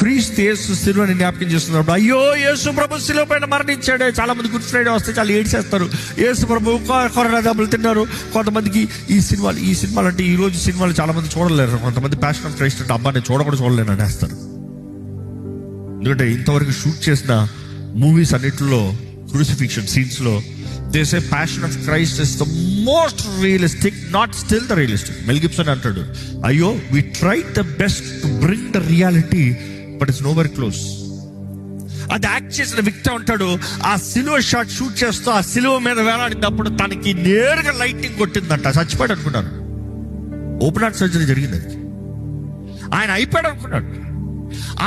క్రీస్తు యేసు సిలువని జ్ఞాపకం చేస్తున్నప్పుడు, అయ్యో యేసు ప్రభు సిలువ పైన మరణించాడే. చాలా మంది గుడ్ ఫ్రైడే వస్తే చాలా ఏడ్చేస్తారు. యేసు ప్రభు కొరడా దెబ్బలు తిన్నారు. కొంతమందికి ఈ సినిమాలు అంటే ఈరోజు సినిమాలు చాలా మంది చూడలేరు. కొంతమంది ప్యాషన్ ఆఫ్ క్రైస్ట్ అంటే అబ్బాయి చూడకూడదు, చూడలేను అనేస్తారు. ఎందుకంటే ఇంతవరకు షూట్ చేసిన మూవీస్ అన్నిటిలో crucifixion సీన్స్లో they say passion of Christ is the most realistic, not still the realistic. Mel Gibson అంటాడు, అయ్యో we tried the best to bring the reality but it's nowhere close. అది యాక్ట్ చేసిన వ్యక్తి అంటాడు, ఆ సిలువ షాట్ షూట్ చేస్తూ ఆ సిలువ మీద వేలాడినప్పుడు తనకి నేరుగా లైటింగ్ కొట్టిందంట. చచ్చిపోయాడు అనుకున్నాడు. ఓపెన్ హార్ట్ సర్జరీ జరిగింది. ఆయన అయిపోయాడు అనుకున్నాడు.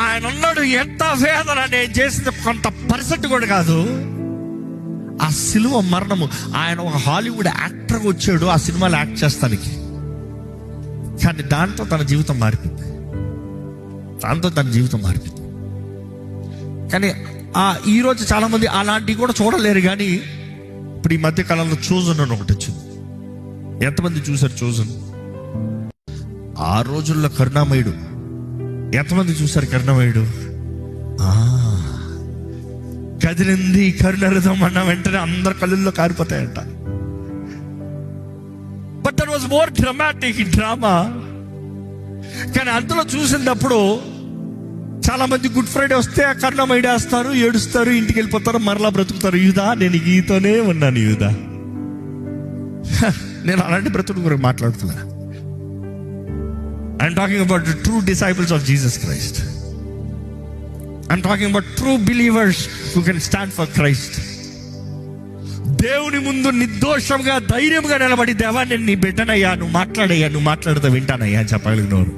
ఆయన అన్నాడు, ఎంత వేదన, నేను చేసిన కొంత పర్సెంట్ కూడా కాదు. ఆ సిలువ మరణము, ఆయన ఒక హాలీవుడ్ యాక్టర్గా వచ్చాడు ఆ సినిమాలో యాక్ట్ చేస్తానికి. కానీ దాంతో తన జీవితం మారిపోయింది. కానీ ఈరోజు చాలా మంది అలాంటివి కూడా చూడలేరు. కానీ ఇప్పుడు ఈ మధ్య కాలంలో చోజన్ అని ఒకటి వచ్చింది. ఎంతమంది చూసారు చోజన్? ఆ రోజుల్లో కరుణామయుడు. ఎంతమంది చూసారు కరుణామయుడు? కదిలింది కరుణరథం అన్న వెంటనే అందరి కళ్ళల్లో కారిపోతాయంట. But that was more dramatic drama. కానీ అందులో చూసినప్పుడు చాలా మంది గుడ్ ఫ్రైడే వస్తే కరుణామయుడు వేస్తారు, ఏడుస్తారు, ఇంటికి వెళ్ళిపోతారు, మరలా బ్రతుకుతారు. యూదా, నేను ఈతోనే ఉన్నాను యూదా. నేను అలాంటి బ్రతుకు గురించి మాట్లాడుతున్నా. I'm talking about the true disciples of Jesus Christ. I'm talking about true believers who can stand for Christ. దేవుని ముందు నిర్దోషంగా ధైర్యంగా నిలబడి, దేవా నేను నీ బిడ్డనయ్యా, నువ్వు మాట్లాడయ్యా, నువ్వు మాట్లాడితే వింటానయ్యా అని చెప్పగలిగినవారు.